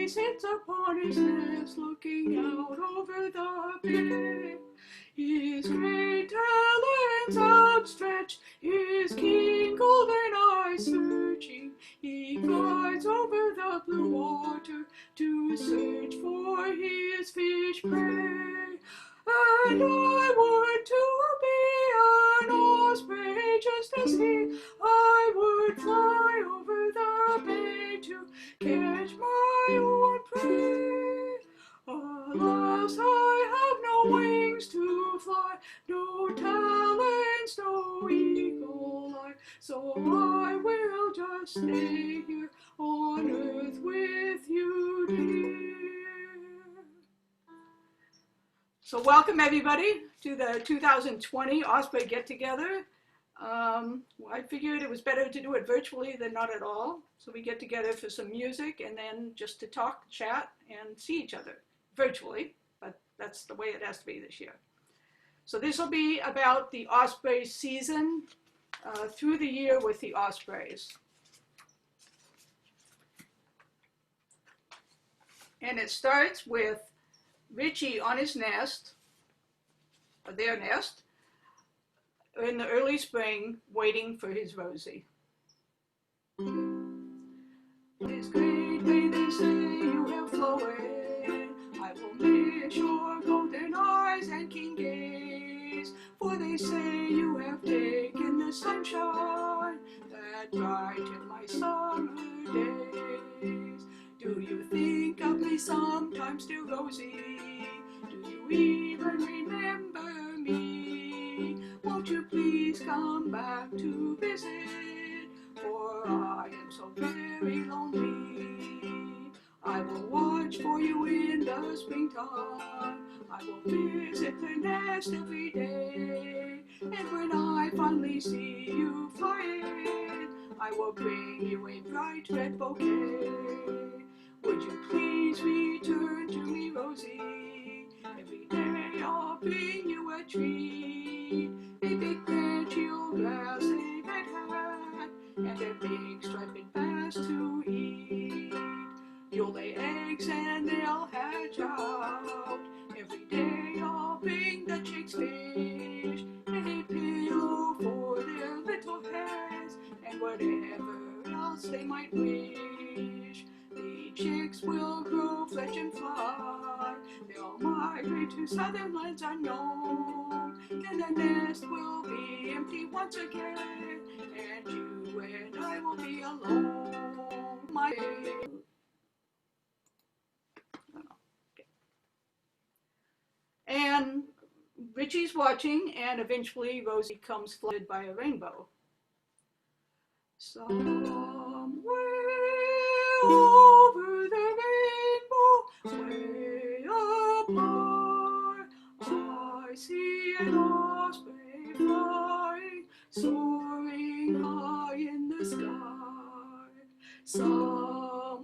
sits upon his nest, looking out over the bay. His great talons outstretched, his keen golden eyes searching, he glides over the blue water to search for his fish prey. And I would to be an osprey just as he, I would fly over the bay to catch my own prey. Alas, I have no wings to fly, no talons, no eagle-eye, so I will just stay here on earth with you, dear. So welcome everybody to the 2020 Osprey get-together. I figured it was better to do it virtually than not at all. So we get together for some music and then just to talk, chat, and see each other virtually, but that's the way it has to be this year. So this will be about the Osprey season through the year with the Ospreys. And it starts with Richie on his nest, or their nest, in the early spring, waiting for his Rosie. This great way they say you have flown, I will miss your golden eyes and keen gaze, for they say you have taken the sunshine that brightened my summer days. Do you think of me sometimes, dear Rosie? Do you even remember me? Won't you please come back to visit, for I am so very lonely. I will watch for you in the springtime, I will visit the nest every day, and when I finally see you flying, I will bring you a bright red bouquet. Would you please return to me, Rosie? Every day I'll bring you a treat, a big red shield glass, a red hat, and a big striped bass to eat. You'll lay eggs and they'll hatch out. Every day I'll bring the chicks fish, a pillow for their little heads, and whatever else they might wish. The chicks will grow, fledge and fly, they'll migrate to southern lands unknown, and the nest will be empty once again, and you and I will be alone. My And Richie's watching, and eventually Rosie comes flooded by a rainbow. Somewhere over the rainbow, way apart, I see an osprey flying, soaring high in the sky. Somewhere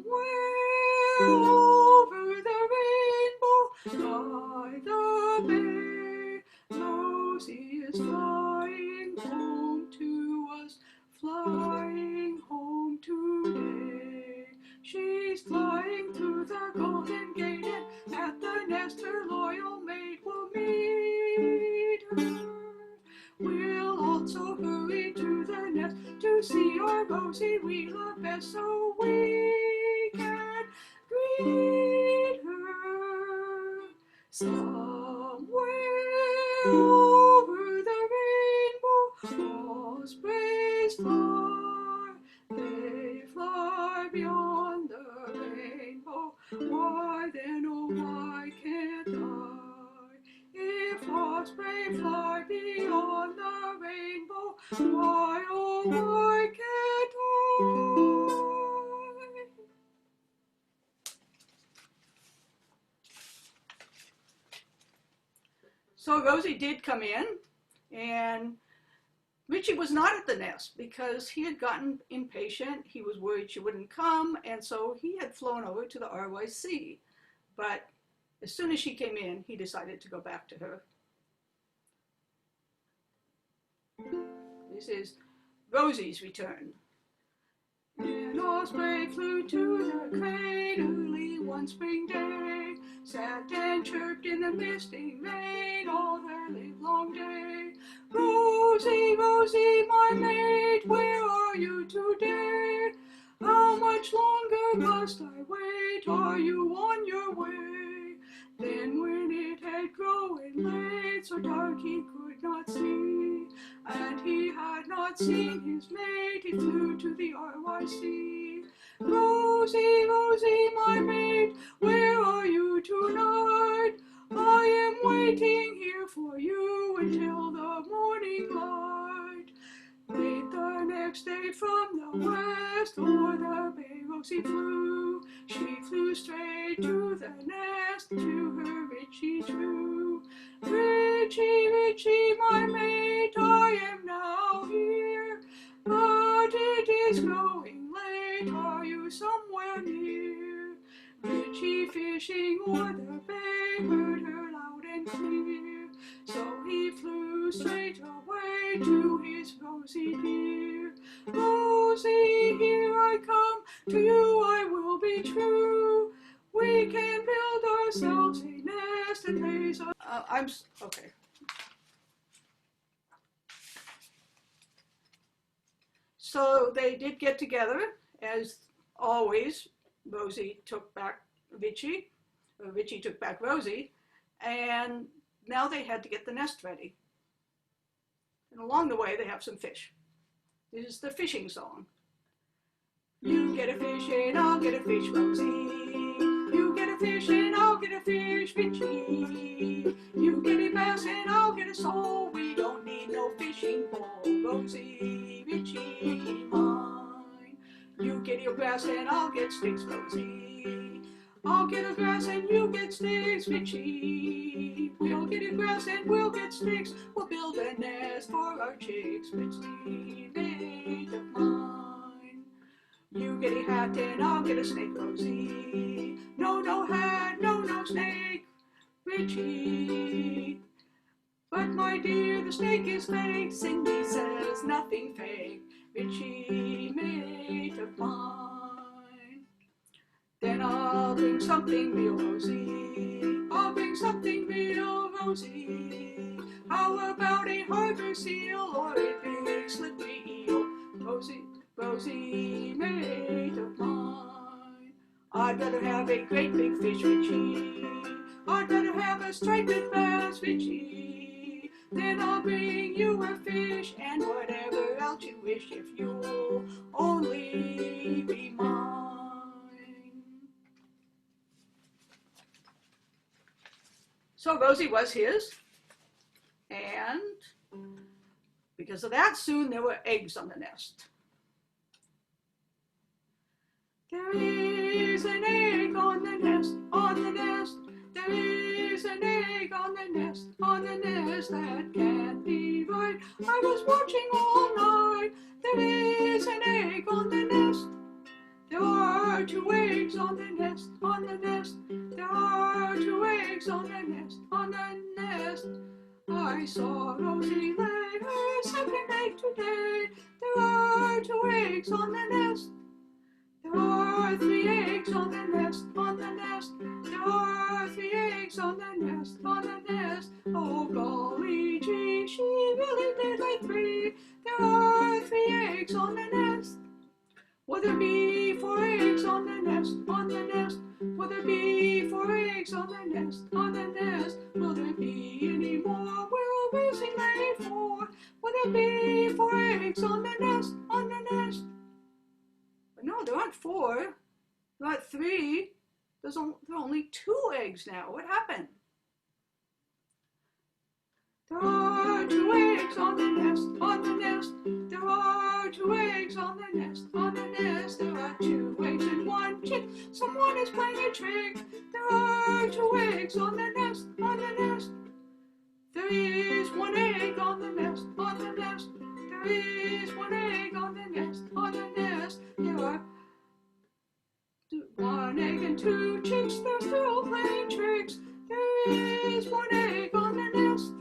over the rainbow, by the bay, Rosie is flying home to us, flying home today. She's flying through the golden gate, and at the nest her loyal mate will meet her. We'll also hurry to the nest to see our Rosie we love best, so we can greet her. Somewhere over the rainbow, ospreys fly. They fly beyond the rainbow. Why then, oh why can't I? If osprey fly beyond the rainbow, why, oh why can't I? So Rosie did come in, and Richie was not at the nest because he had gotten impatient. He was worried she wouldn't come, and so he had flown over to the RYC. But as soon as she came in, he decided to go back to her. This is Rosie's return. An osprey flew to the cradle one spring day, sat and chirped in the misty rain all her livelong day. Rosie, Rosie, my maid, where are you today? How much longer must I wait? Are you on your way? Then when it had grown late, so dark he could not see, and he had not seen his maid, he flew to the RYC. Rosie, Rosie, my maid, where are you tonight? I am waiting here for you until the morning light. Late the next day from the west, o'er the bay Rosie flew. She flew straight to the nest, to her Richie true. Richie, Richie, my mate, I am now here, but it is growing late, are you somewhere near? Richie fishing o'er the bay heard her loud and clear, so he flew straight away to his Rosie dear. Rosie, here I come, to you I will be true. We can build ourselves a nest and raise a... okay. So they did get together, as always. Rosie took back Richie, Richie took back Rosie, and now they had to get the nest ready. And along the way, they have some fish. This is the fishing song. You get a fish and I'll get a fish, Rosie. You get a fish and I'll get a fish, Richie. You get a bass and I'll get a sole. We don't need no fishing pole, Rosie, Richie, mine. You get your grass and I'll get sticks, Rosie. I'll get a grass and you get sticks, Richie. We'll get a grass and we'll get sticks. We'll build a nest for our chicks, Richie, mate of mine. You get a hat and I'll get a snake, Rosie. No, no hat, no, no snake, Richie. But my dear, the snake is fake. Cindy says nothing fake, Richie, mate of mine. Then I'll bring something real, Rosie. I'll bring something real, Rosie. How about a harbor seal or a big slippery eel, Rosie, Rosie, mate of mine. I'd rather have a great big fish, Richie. I'd rather have a striped bass, Richie. Then I'll bring you a fish and whatever else you wish, if you'll only be mine. So Rosie was his, and because of that, soon there were eggs on the nest. There is an egg on the nest, on the nest. There is an egg on the nest, on the nest. That can't be right. I was watching all night. There is an egg on the nest. There are 2 eggs on the nest, on the nest. There are 2 eggs on the nest, on the nest. I saw Rosie lay her second egg today. There are 2 eggs on the nest. There are 3 eggs on the nest, on the nest. There are 3 eggs on the nest, on the nest. Oh golly gee, she really did lay 3. There are 3 eggs on the nest. Will there be 4 eggs on the nest, on the nest? Will there be 4 eggs on the nest, on the nest? Will there be any more? Will Rosie lay 4? Will there be 4 eggs on the nest, on the nest? But no, there aren't 4. There aren't 3. There are only 2 eggs now. What happened? There are 2 eggs on the nest, on the nest. There are 2 eggs on the nest, on the nest. There are 2 eggs and 1 chick. Someone is playing a trick. There are 2 eggs on the nest, on the nest. There is 1 egg on the nest, on the nest. There is 1 egg on the nest, on the nest. There are 1 egg and 2 chicks. They're still playing tricks. There is 1 egg on the nest.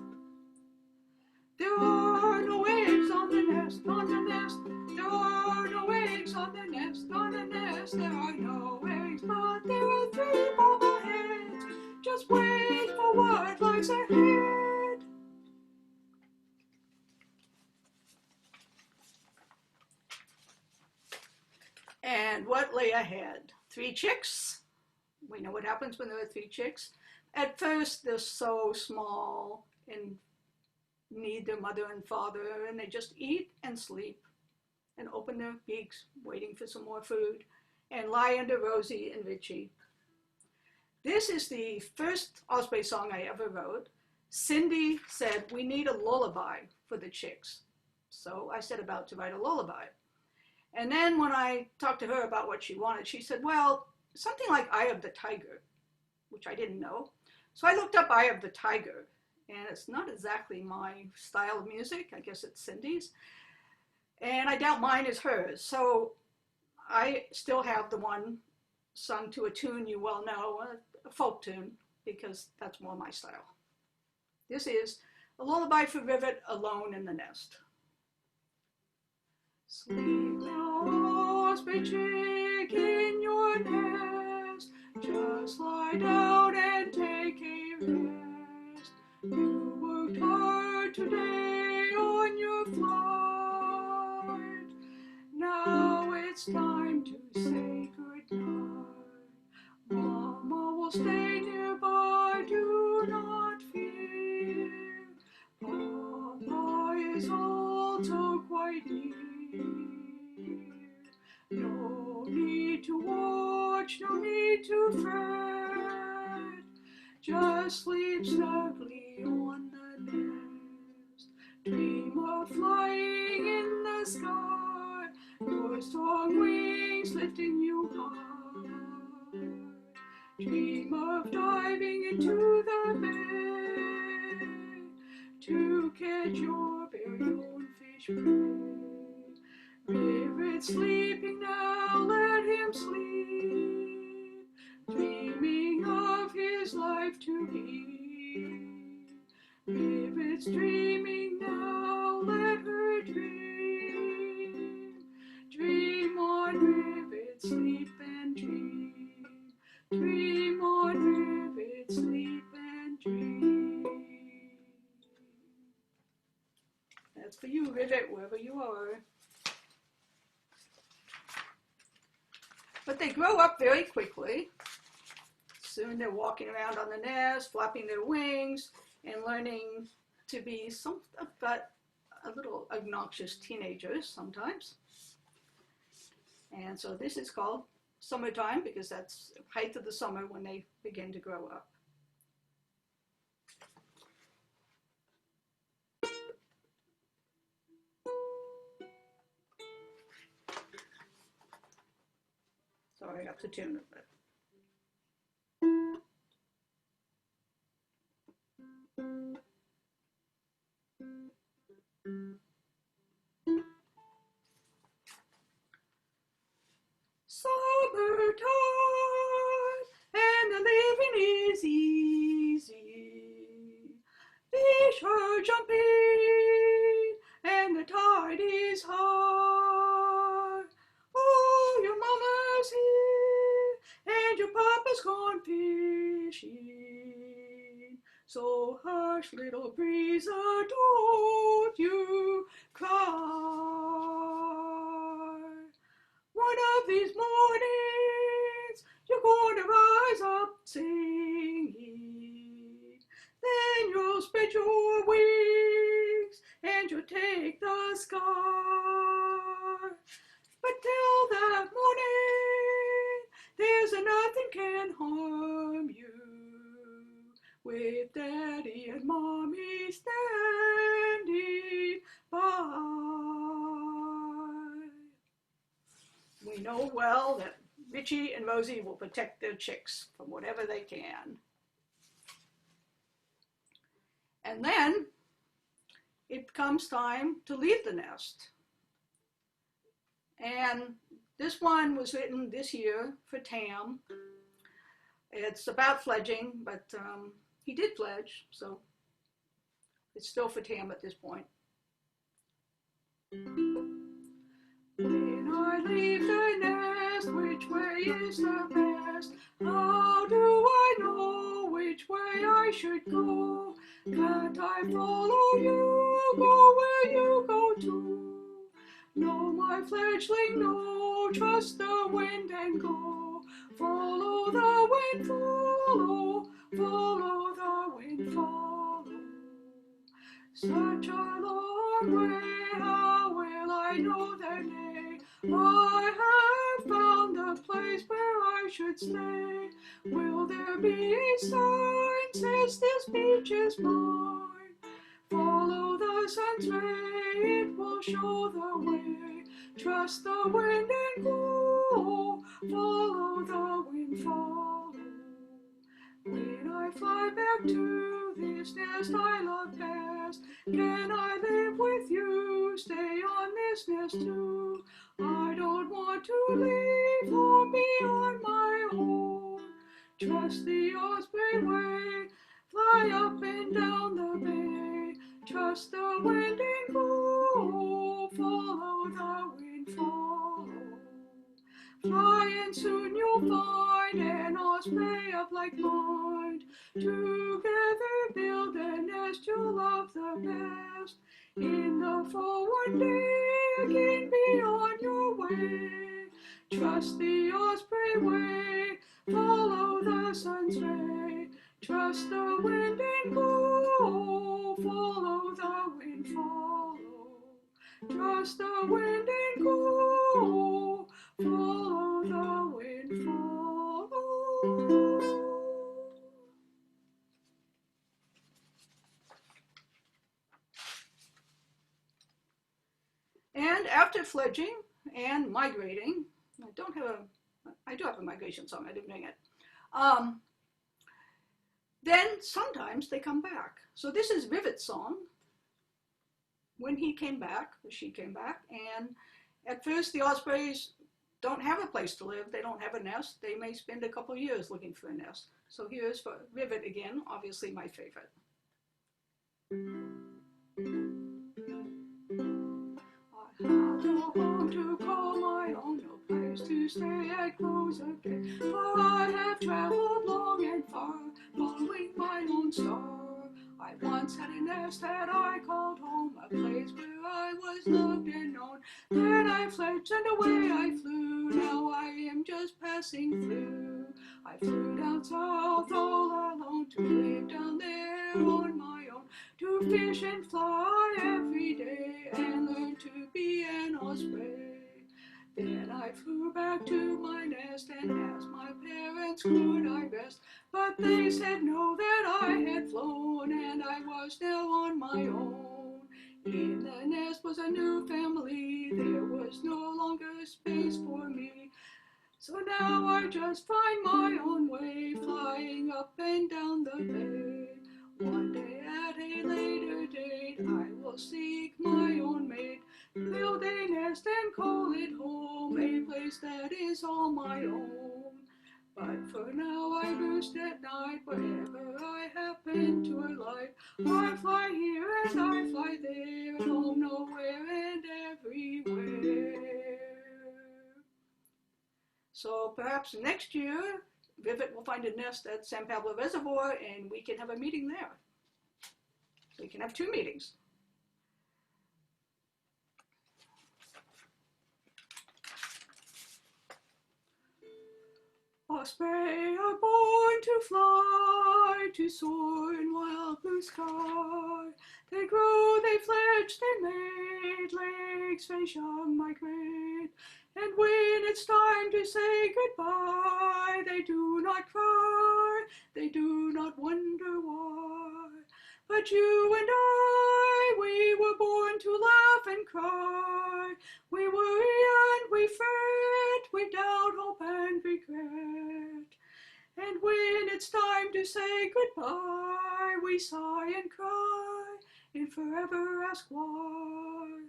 There are no eggs on the nest, on the nest. There are no eggs on the nest. lies ahead. And what lay ahead? 3 chicks. We know what happens when there are 3 chicks. At first, they're so small and need their mother and father, and they just eat and sleep and open their beaks, waiting for some more food, and lie under Rosie and Richie. This is the first Osprey song I ever wrote. Cindy said, we need a lullaby for the chicks. So I set about to write a lullaby. And then when I talked to her about what she wanted, she said, well, something like Eye of the Tiger, which I didn't know. So I looked up Eye of the Tiger, and it's not exactly my style of music. I guess it's Cindy's. And I doubt mine is hers. So I still have the one sung to a tune you well know, a folk tune, because that's more my style. This is a lullaby for Rivet, Alone in the Nest. Sleep now, Osprey chick, in your nest. Just lie down and take a rest. You worked hard today on your flight. Now it's time to say goodnight. Mama will stay nearby, do not fear. Papa is also quite near. No need to watch, no need to fret. Just sleep snugly on the nest. Dream of flying in the sky, your strong wings lifting you high. Dream of diving into the bay to catch your very own fish prey. Rivet sleeping now, let him sleep, dreaming of his life to be. Rivet's dreaming now, let her dream. Dream on, Rivet, sleep and dream. Dream on, Rivet, sleep and dream. That's for you, Rivet, wherever you are. But they grow up very quickly. Soon they're walking around on the nest, flapping their wings, and learning to be but a little obnoxious teenagers sometimes. And so this is called Summertime, because that's the height of the summer when they begin to grow up. Sorry, I have to tune it. Summertime, and the living is easy. Fish are jumping, and the tide is high. Oh, your mama's here, and your papa's gone fishing. So hush, little breeze, don't you cry. One of these mornings, you're going to rise up singing. Then you'll spread your wings and you'll take the sky. But till that morning, there's nothing can harm you, with Daddy and Mommy standing by. We know well that Richie and Rosie will protect their chicks from whatever they can. And then it comes time to leave the nest. And this one was written this year for Tam. It's about fledging, but he did fledge, so it's still for Tam at this point. When I leave the nest, which way is the best? How do I know which which way I should go. Can't I follow you, go where you go to? No, my fledgling, no, trust the wind and go. Follow the wind, follow, follow the wind, follow. Such a long way, how will I know their name? I have found the place where I should stay. Will there be a sign, says this beach is mine? Follow the sun's ray, it will show the way. Trust the wind and go, follow the wind, follow. When I fly back to this nest I love best, can I live with you, stay on this nest too? I don't want to leave home, be on my own. Trust the Osprey way, fly up and down the bay. Trust the wind and go, follow the wind, follow. Fly and soon you'll find an osprey of like mind. Together build a nest you'll love the best. In the fall one day again be on your way. Trust the osprey way, follow the sun's ray. Trust the wind and go, follow the wind, follow. Trust the wind and go, follow the wind, follow. And after fledging and migrating, I do have a migration song, I didn't bring it. Then sometimes they come back. So this is Rivet's song, when he came back, or she came back, and at first the ospreys don't have a place to live, they don't have a nest, they may spend a couple years looking for a nest. So here's for Rivet again, obviously my favorite. I have no home to call my own, no place to stay at close of day, for I have traveled long and far, following my own star. I once had a nest that I called home, a place where I was loved and known. Then I fledged and away I flew, now I am just passing through. I flew down south all alone, to live down there on my own, to fish and fly every day, and learn to be an osprey. Then I flew back to my nest and asked my parents could I rest, but they said no, that I had flown and I was now on my own. In the nest was a new family, there was no longer space for me. So now I just find my own way, flying up and down the bay. One day at a later date, I will seek my own mate, build a nest and call it home, a place that is all my own. But for now I roost at night, wherever I happen to alight. I fly here and I fly there, home nowhere and everywhere. So perhaps next year, Rivet will find a nest at San Pablo Reservoir and we can have a meeting there. So we can have 2 meetings. Osprey are born to fly, to soar in wild blue sky. They grow, they fledge, they mate, lay eggs, face young, migrate. And when it's time to say goodbye, they do not cry, they do not wonder why. But you and I, we were born to laugh and cry. We worry and we fret, we doubt, hope and regret. And when it's time to say goodbye, we sigh and cry, and forever ask why.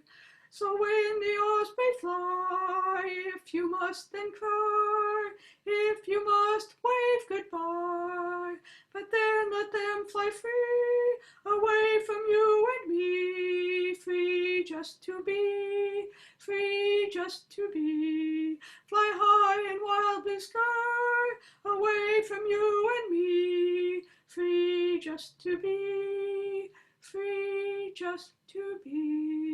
So when the osprey fly, if you must then cry, if you must wave goodbye, but then let them fly free, away from you and me, free just to be, free just to be. Fly high in wild blue sky, away from you and me, free just to be, free just to be.